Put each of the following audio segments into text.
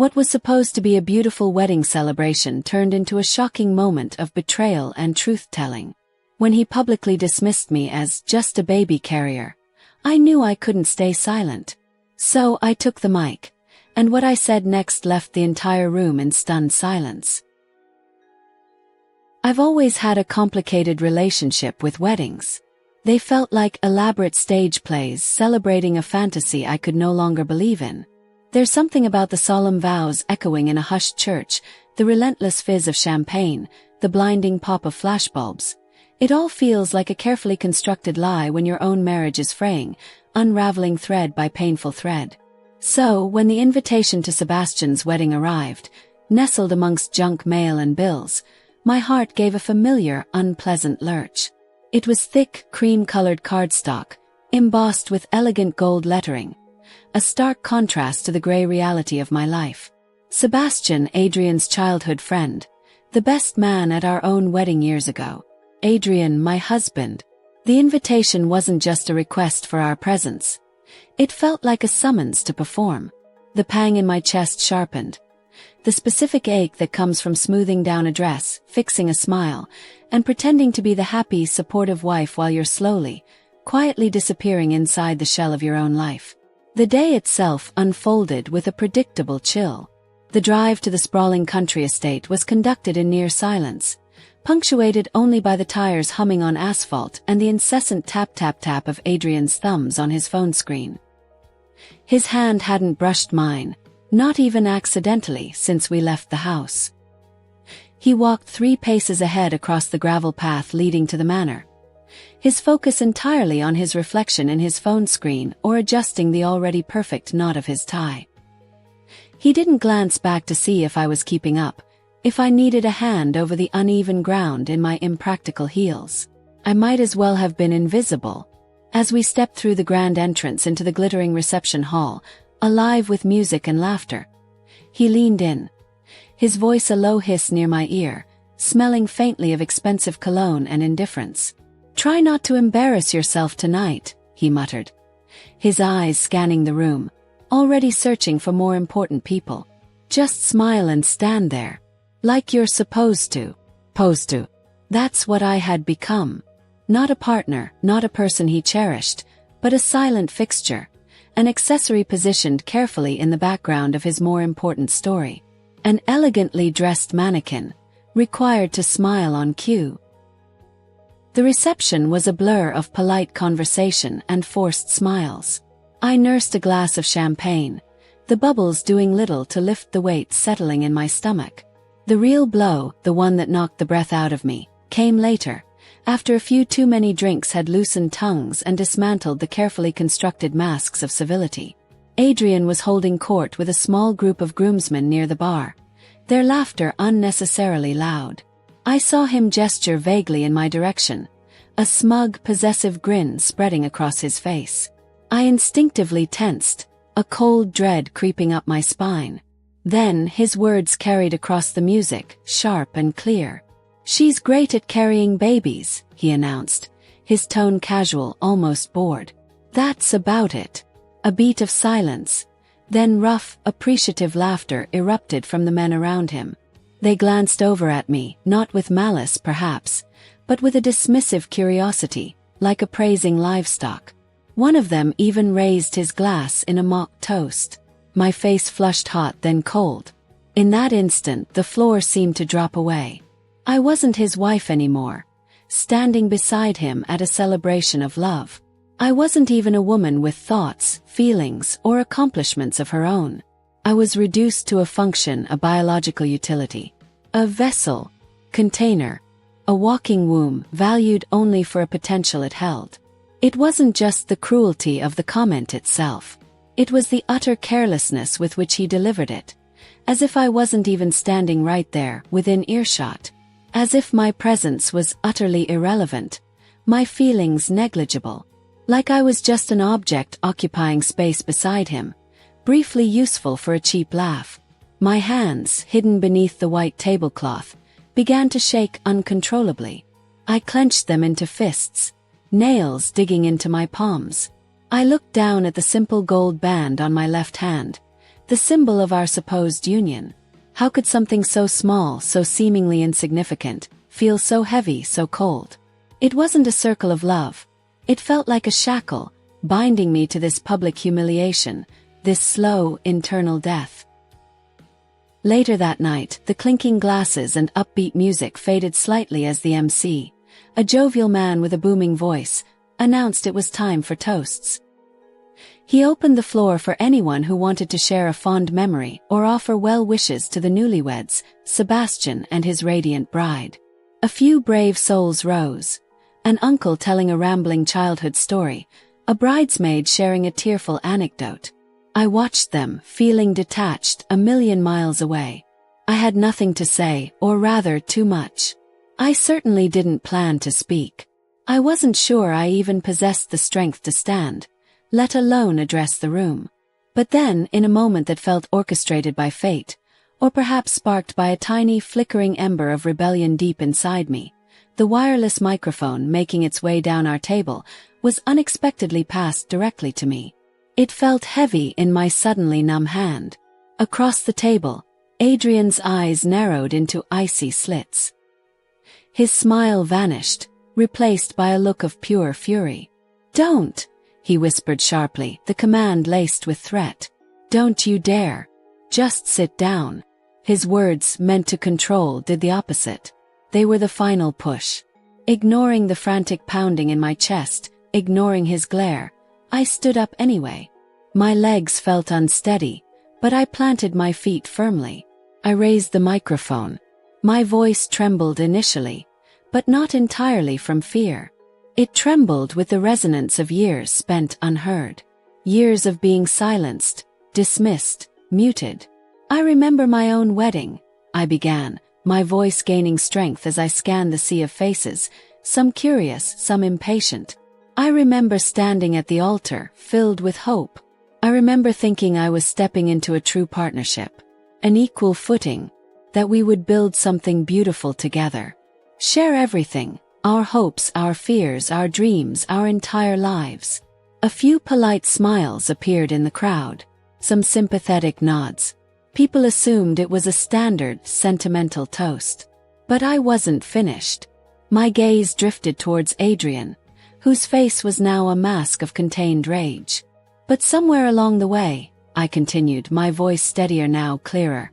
What was supposed to be a beautiful wedding celebration turned into a shocking moment of betrayal and truth-telling. When he publicly dismissed me as just a baby carrier, I knew I couldn't stay silent. So I took the mic, and what I said next left the entire room in stunned silence. I've always had a complicated relationship with weddings. They felt like elaborate stage plays celebrating a fantasy I could no longer believe in. There's something about the solemn vows echoing in a hushed church, the relentless fizz of champagne, the blinding pop of flashbulbs. It all feels like a carefully constructed lie when your own marriage is fraying, unraveling thread by painful thread. So, when the invitation to Sebastian's wedding arrived, nestled amongst junk mail and bills, my heart gave a familiar, unpleasant lurch. It was thick, cream-colored cardstock, embossed with elegant gold lettering, a stark contrast to the gray reality of my life. Sebastian, Adrian's childhood friend, the best man at our own wedding years ago. Adrian, my husband. The invitation wasn't just a request for our presence. It felt like a summons to perform. The pang in my chest sharpened. The specific ache that comes from smoothing down a dress, fixing a smile, and pretending to be the happy, supportive wife while you're slowly, quietly disappearing inside the shell of your own life. The day itself unfolded with a predictable chill. The drive to the sprawling country estate was conducted in near silence, punctuated only by the tires humming on asphalt and the incessant tap-tap-tap of Adrian's thumbs on his phone screen. His hand hadn't brushed mine, not even accidentally, since we left the house. He walked 3 paces ahead across the gravel path leading to the manor, his focus entirely on his reflection in his phone screen or adjusting the already perfect knot of his tie. He didn't glance back to see if I was keeping up, if I needed a hand over the uneven ground in my impractical heels. I might as well have been invisible. As we stepped through the grand entrance into the glittering reception hall, alive with music and laughter, he leaned in, his voice a low hiss near my ear, smelling faintly of expensive cologne and indifference. "Try not to embarrass yourself tonight," he muttered, his eyes scanning the room, already searching for more important people. "Just smile and stand there. Like you're supposed to." That's what I had become. Not a partner, not a person he cherished, but a silent fixture, an accessory positioned carefully in the background of his more important story. An elegantly dressed mannequin, required to smile on cue. The reception was a blur of polite conversation and forced smiles. I nursed a glass of champagne, the bubbles doing little to lift the weight settling in my stomach. The real blow, the one that knocked the breath out of me, came later, after a few too many drinks had loosened tongues and dismantled the carefully constructed masks of civility. Adrian was holding court with a small group of groomsmen near the bar, their laughter unnecessarily loud. I saw him gesture vaguely in my direction, a smug, possessive grin spreading across his face. I instinctively tensed, a cold dread creeping up my spine. Then his words carried across the music, sharp and clear. "She's great at carrying babies," he announced, his tone casual, almost bored. "That's about it." A beat of silence, then rough, appreciative laughter erupted from the men around him. They glanced over at me, not with malice perhaps, but with a dismissive curiosity, like appraising livestock. One of them even raised his glass in a mock toast. My face flushed hot then cold. In that instant the floor seemed to drop away. I wasn't his wife anymore, standing beside him at a celebration of love. I wasn't even a woman with thoughts, feelings, or accomplishments of her own. I was reduced to a function, a biological utility. A vessel, container, a walking womb valued only for a potential it held. It wasn't just the cruelty of the comment itself. It was the utter carelessness with which he delivered it, as if I wasn't even standing right there, within earshot. As if my presence was utterly irrelevant, my feelings negligible. Like I was just an object occupying space beside him, briefly useful for a cheap laugh. My hands, hidden beneath the white tablecloth, began to shake uncontrollably. I clenched them into fists, nails digging into my palms. I looked down at the simple gold band on my left hand, the symbol of our supposed union. How could something so small, so seemingly insignificant, feel so heavy, so cold? It wasn't a circle of love. It felt like a shackle, binding me to this public humiliation, this slow, internal death. Later that night, the clinking glasses and upbeat music faded slightly as the MC, a jovial man with a booming voice, announced it was time for toasts. He opened the floor for anyone who wanted to share a fond memory or offer well wishes to the newlyweds, Sebastian and his radiant bride. A few brave souls rose. An uncle telling a rambling childhood story, a bridesmaid sharing a tearful anecdote. I watched them, feeling detached, a million miles away. I had nothing to say, or rather too much. I certainly didn't plan to speak. I wasn't sure I even possessed the strength to stand, let alone address the room. But then, in a moment that felt orchestrated by fate, or perhaps sparked by a tiny flickering ember of rebellion deep inside me, the wireless microphone making its way down our table was unexpectedly passed directly to me. It felt heavy in my suddenly numb hand. Across the table, Adrian's eyes narrowed into icy slits. His smile vanished, replaced by a look of pure fury. "Don't!" he whispered sharply, the command laced with threat. "Don't you dare! Just sit down." His words, meant to control, did the opposite. They were the final push. Ignoring the frantic pounding in my chest, ignoring his glare, I stood up anyway. My legs felt unsteady, but I planted my feet firmly. I raised the microphone. My voice trembled initially, but not entirely from fear. It trembled with the resonance of years spent unheard. Years of being silenced, dismissed, muted. "I remember my own wedding," I began, my voice gaining strength as I scanned the sea of faces, some curious, some impatient. "I remember standing at the altar, filled with hope. I remember thinking I was stepping into a true partnership, an equal footing, that we would build something beautiful together. Share everything, our hopes, our fears, our dreams, our entire lives." A few polite smiles appeared in the crowd, some sympathetic nods. People assumed it was a standard, sentimental toast. But I wasn't finished. My gaze drifted towards Adrian, whose face was now a mask of contained rage. "But somewhere along the way," I continued, my voice steadier now, clearer,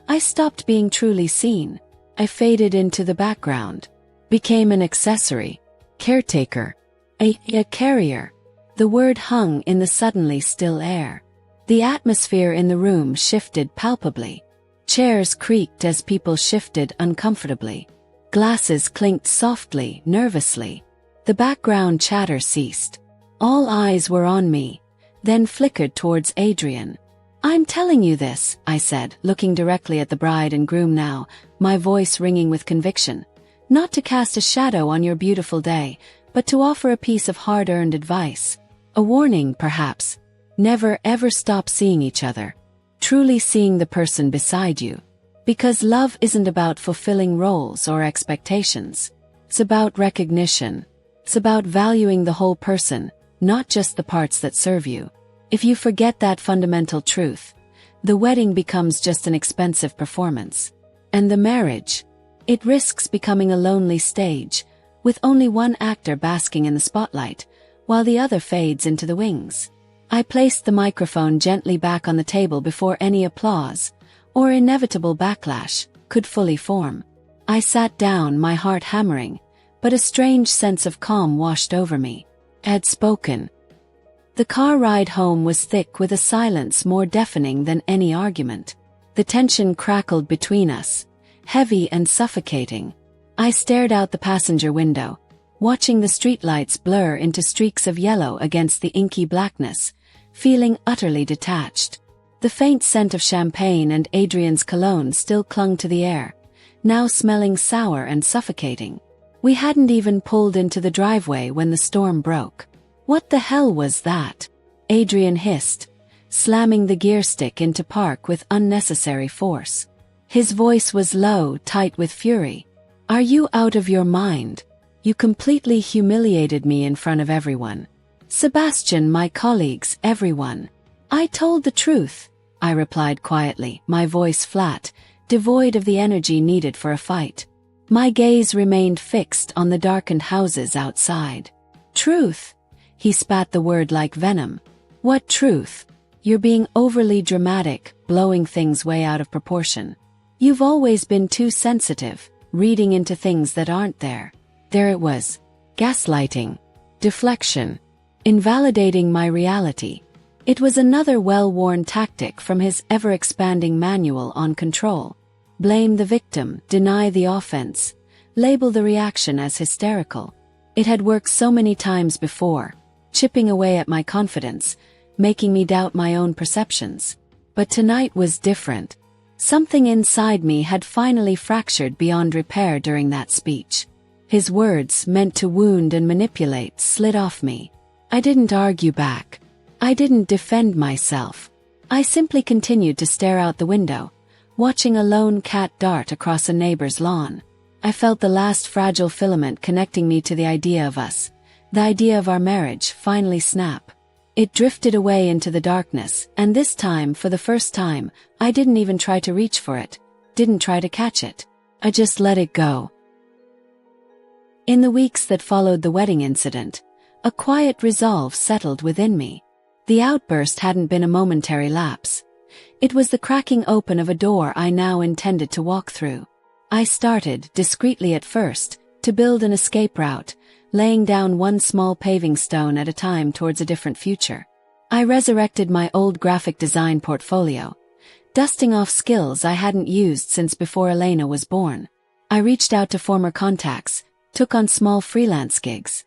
"I stopped being truly seen. I faded into the background, became an accessory, caretaker, a carrier." The word hung in the suddenly still air. The atmosphere in the room shifted palpably. Chairs creaked as people shifted uncomfortably. Glasses clinked softly, nervously. The background chatter ceased. All eyes were on me, then flickered towards Adrian. "I'm telling you this," I said, looking directly at the bride and groom now, my voice ringing with conviction. "Not to cast a shadow on your beautiful day, but to offer a piece of hard-earned advice. A warning, perhaps. Never ever stop seeing each other. Truly seeing the person beside you. Because love isn't about fulfilling roles or expectations. It's about recognition. It's about valuing the whole person, not just the parts that serve you. If you forget that fundamental truth, the wedding becomes just an expensive performance. And the marriage, it risks becoming a lonely stage, with only one actor basking in the spotlight, while the other fades into the wings." I placed the microphone gently back on the table before any applause, or inevitable backlash, could fully form. I sat down, my heart hammering, but a strange sense of calm washed over me. I had spoken. The car ride home was thick with a silence more deafening than any argument. The tension crackled between us, heavy and suffocating. I stared out the passenger window, watching the streetlights blur into streaks of yellow against the inky blackness, feeling utterly detached. The faint scent of champagne and Adrian's cologne still clung to the air, now smelling sour and suffocating. We hadn't even pulled into the driveway when the storm broke. "What the hell was that?" Adrian hissed, slamming the gear stick into park with unnecessary force. His voice was low, tight with fury. "Are you out of your mind? You completely humiliated me in front of everyone. Sebastian, my colleagues, everyone. I told the truth. I replied quietly, my voice flat, devoid of the energy needed for a fight. My gaze remained fixed on the darkened houses outside. Truth. He spat the word like venom. What truth? You're being overly dramatic, blowing things way out of proportion. You've always been too sensitive, reading into things that aren't there. There it was. Gaslighting. Deflection. Invalidating my reality. It was another well-worn tactic from his ever-expanding manual on control. Blame the victim, deny the offense, label the reaction as hysterical. It had worked so many times before, chipping away at my confidence, making me doubt my own perceptions. But tonight was different. Something inside me had finally fractured beyond repair during that speech. His words, meant to wound and manipulate, slid off me. I didn't argue back. I didn't defend myself. I simply continued to stare out the window, watching a lone cat dart across a neighbor's lawn. I felt the last fragile filament connecting me to the idea of us, the idea of our marriage, finally snap. It drifted away into the darkness, and this time, for the first time, I didn't even try to reach for it, didn't try to catch it. I just let it go. In the weeks that followed the wedding incident, a quiet resolve settled within me. The outburst hadn't been a momentary lapse. It was the cracking open of a door I now intended to walk through. I started, discreetly at first, to build an escape route, laying down one small paving stone at a time towards a different future. I resurrected my old graphic design portfolio, dusting off skills I hadn't used since before Elena was born. I reached out to former contacts, took on small freelance gigs,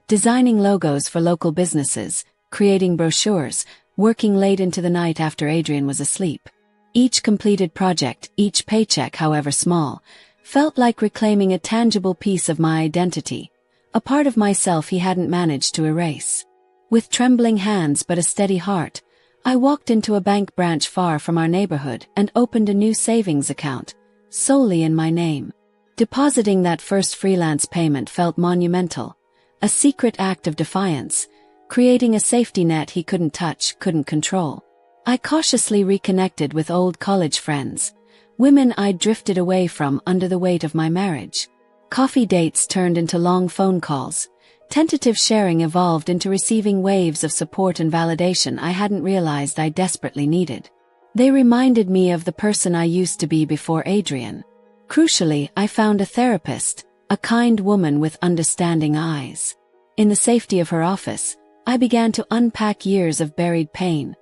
designing logos for local businesses, creating brochures, working late into the night after Adrian was asleep. Each completed project, each paycheck, however small, felt like reclaiming a tangible piece of my identity, a part of myself he hadn't managed to erase. With trembling hands but a steady heart, I walked into a bank branch far from our neighborhood and opened a new savings account, solely in my name. Depositing that first freelance payment felt monumental, a secret act of defiance, creating a safety net he couldn't touch, couldn't control. I cautiously reconnected with old college friends, women I'd drifted away from under the weight of my marriage. Coffee dates turned into long phone calls. Tentative sharing evolved into receiving waves of support and validation I hadn't realized I desperately needed. They reminded me of the person I used to be before Adrian. Crucially, I found a therapist, a kind woman with understanding eyes. In the safety of her office, I began to unpack years of buried pain,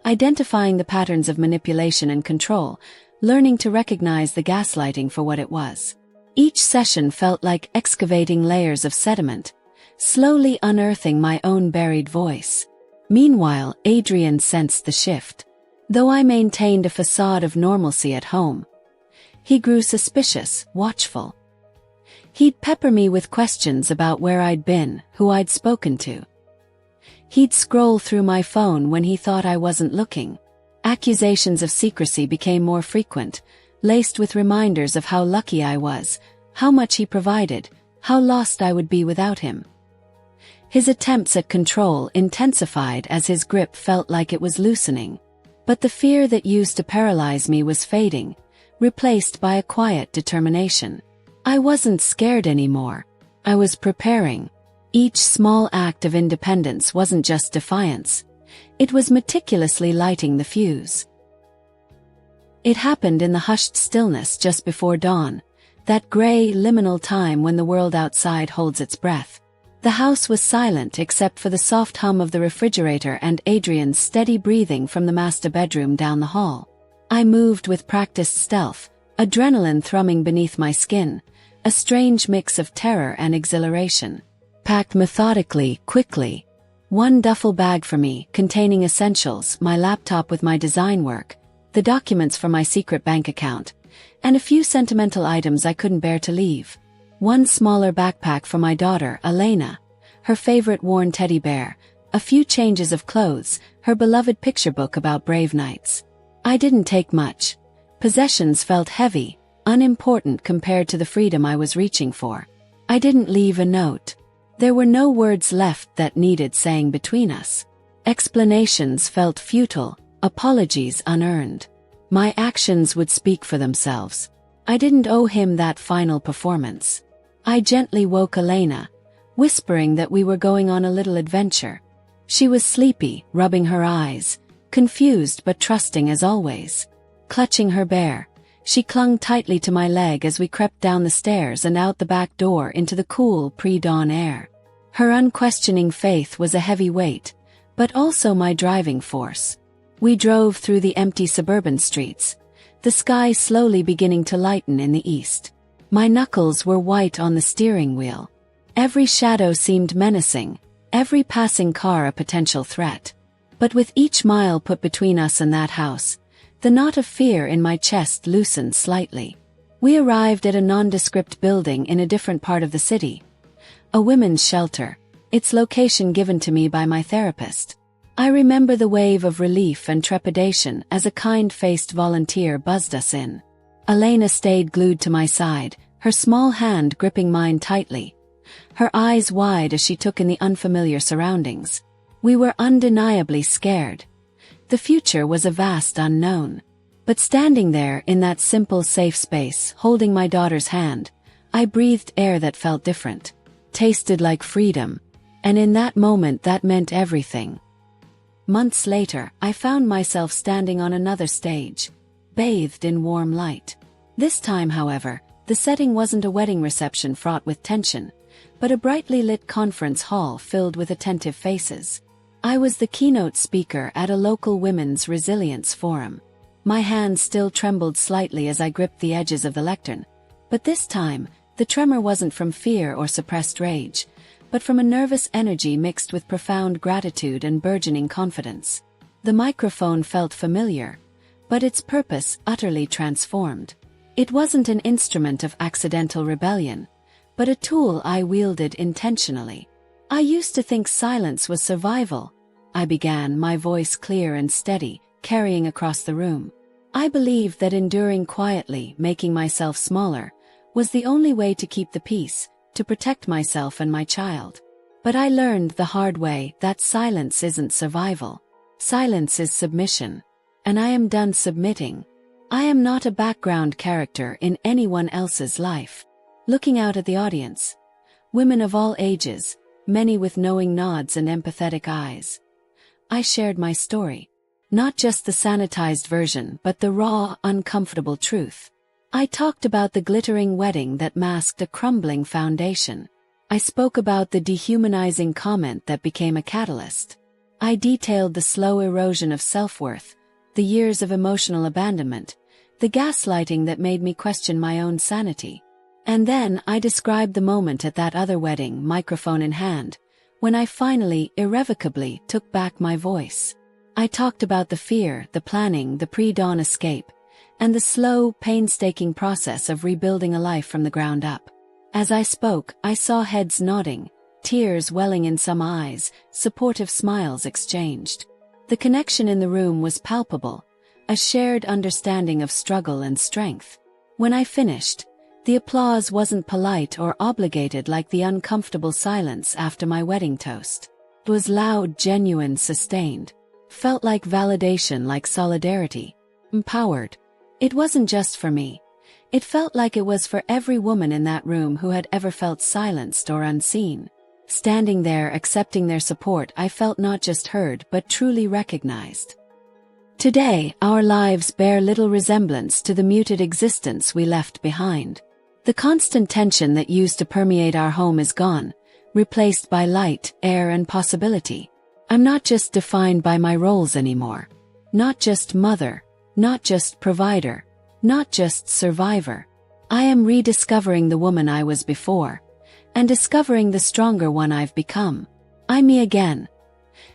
identifying the patterns of manipulation and control, learning to recognize the gaslighting for what it was. Each session felt like excavating layers of sediment, slowly unearthing my own buried voice. Meanwhile, Adrian sensed the shift. Though I maintained a facade of normalcy at home, he grew suspicious, watchful. He'd pepper me with questions about where I'd been, who I'd spoken to. He'd scroll through my phone when he thought I wasn't looking. Accusations of secrecy became more frequent, laced with reminders of how lucky I was, how much he provided, how lost I would be without him. His attempts at control intensified as his grip felt like it was loosening. But the fear that used to paralyze me was fading, replaced by a quiet determination. I wasn't scared anymore. I was preparing. Each small act of independence wasn't just defiance. It was meticulously lighting the fuse. It happened in the hushed stillness just before dawn, that gray, liminal time when the world outside holds its breath. The house was silent except for the soft hum of the refrigerator and Adrian's steady breathing from the master bedroom down the hall. I moved with practiced stealth, adrenaline thrumming beneath my skin, a strange mix of terror and exhilaration. Packed methodically, quickly. One duffel bag for me, containing essentials, my laptop with my design work, the documents from my secret bank account, and a few sentimental items I couldn't bear to leave. One smaller backpack for my daughter, Elena, her favorite worn teddy bear, a few changes of clothes, her beloved picture book about brave knights. I didn't take much. Possessions felt heavy, unimportant compared to the freedom I was reaching for. I didn't leave a note. There were no words left that needed saying between us. Explanations felt futile, apologies unearned. My actions would speak for themselves. I didn't owe him that final performance. I gently woke Elena, whispering that we were going on a little adventure. She was sleepy, rubbing her eyes, confused but trusting as always. Clutching her bear, she clung tightly to my leg as we crept down the stairs and out the back door into the cool pre-dawn air. Her unquestioning faith was a heavy weight, but also my driving force. We drove through the empty suburban streets, the sky slowly beginning to lighten in the east. My knuckles were white on the steering wheel. Every shadow seemed menacing, every passing car a potential threat. But with each mile put between us and that house, the knot of fear in my chest loosened slightly. We arrived at a nondescript building in a different part of the city. A women's shelter, its location given to me by my therapist. I remember the wave of relief and trepidation as a kind-faced volunteer buzzed us in. Elena stayed glued to my side, her small hand gripping mine tightly, her eyes wide as she took in the unfamiliar surroundings. We were undeniably scared. The future was a vast unknown. But standing there in that simple safe space, holding my daughter's hand, I breathed air that felt different, tasted like freedom, and in that moment that meant everything. Months later, I found myself standing on another stage, bathed in warm light. This time, however, the setting wasn't a wedding reception fraught with tension, but a brightly lit conference hall filled with attentive faces. I was the keynote speaker at a local women's resilience forum. My hands still trembled slightly as I gripped the edges of the lectern, but this time, the tremor wasn't from fear or suppressed rage, but from a nervous energy mixed with profound gratitude and burgeoning confidence. The microphone felt familiar, but its purpose utterly transformed. It wasn't an instrument of accidental rebellion, but a tool I wielded intentionally. I used to think silence was survival, I began, my voice clear and steady, carrying across the room. I believed that enduring quietly, making myself smaller, was the only way to keep the peace, to protect myself and my child. But I learned the hard way that silence isn't survival. Silence is submission. And I am done submitting. I am not a background character in anyone else's life. Looking out at the audience, women of all ages, many with knowing nods and empathetic eyes, I shared my story. Not just the sanitized version, but the raw, uncomfortable truth. I talked about the glittering wedding that masked a crumbling foundation. I spoke about the dehumanizing comment that became a catalyst. I detailed the slow erosion of self-worth, the years of emotional abandonment, the gaslighting that made me question my own sanity. And then I described the moment at that other wedding, microphone in hand, when I finally, irrevocably, took back my voice. I talked about the fear, the planning, the pre-dawn escape, and the slow, painstaking process of rebuilding a life from the ground up. As I spoke, I saw heads nodding, tears welling in some eyes, supportive smiles exchanged. The connection in the room was palpable, a shared understanding of struggle and strength. When I finished, the applause wasn't polite or obligated like the uncomfortable silence after my wedding toast. It was loud, genuine, sustained. Felt like validation, like solidarity. Empowered. It wasn't just for me. It felt like it was for every woman in that room who had ever felt silenced or unseen. Standing there accepting their support, I felt not just heard but truly recognized. Today, our lives bear little resemblance to the muted existence we left behind. The constant tension that used to permeate our home is gone, replaced by light, air, and possibility. I'm not just defined by my roles anymore. Not just mother, not just provider, not just survivor. I am rediscovering the woman I was before, and discovering the stronger one I've become. I'm me again.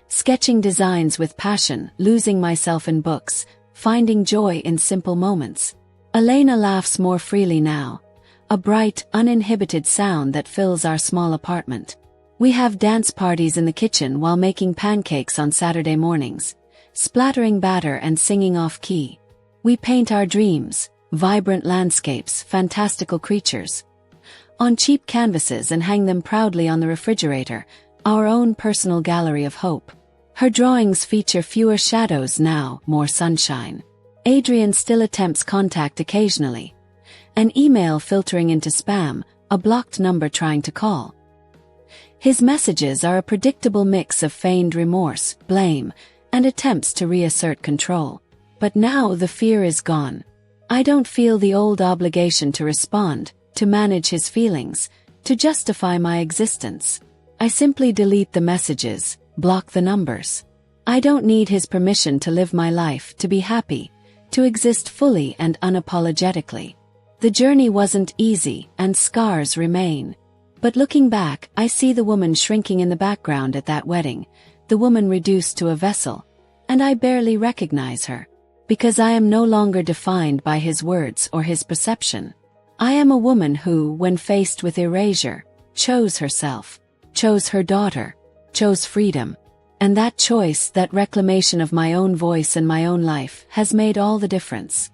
Sketching designs with passion, losing myself in books, finding joy in simple moments. Elena laughs more freely now, a bright, uninhibited sound that fills our small apartment. We have dance parties in the kitchen while making pancakes on Saturday mornings, splattering batter and singing off-key. We paint our dreams, vibrant landscapes, fantastical creatures, on cheap canvases and hang them proudly on the refrigerator, our own personal gallery of hope. Her drawings feature fewer shadows now, more sunshine. Adrian still attempts contact occasionally. An email filtering into spam, a blocked number trying to call. His messages are a predictable mix of feigned remorse, blame, and attempts to reassert control. But now the fear is gone. I don't feel the old obligation to respond, to manage his feelings, to justify my existence. I simply delete the messages, block the numbers. I don't need his permission to live my life, to be happy, to exist fully and unapologetically. The journey wasn't easy, and scars remain. But looking back, I see the woman shrinking in the background at that wedding, the woman reduced to a vessel, and I barely recognize her. Because I am no longer defined by his words or his perception. I am a woman who, when faced with erasure, chose herself, chose her daughter, chose freedom. And that choice, that reclamation of my own voice and my own life, has made all the difference.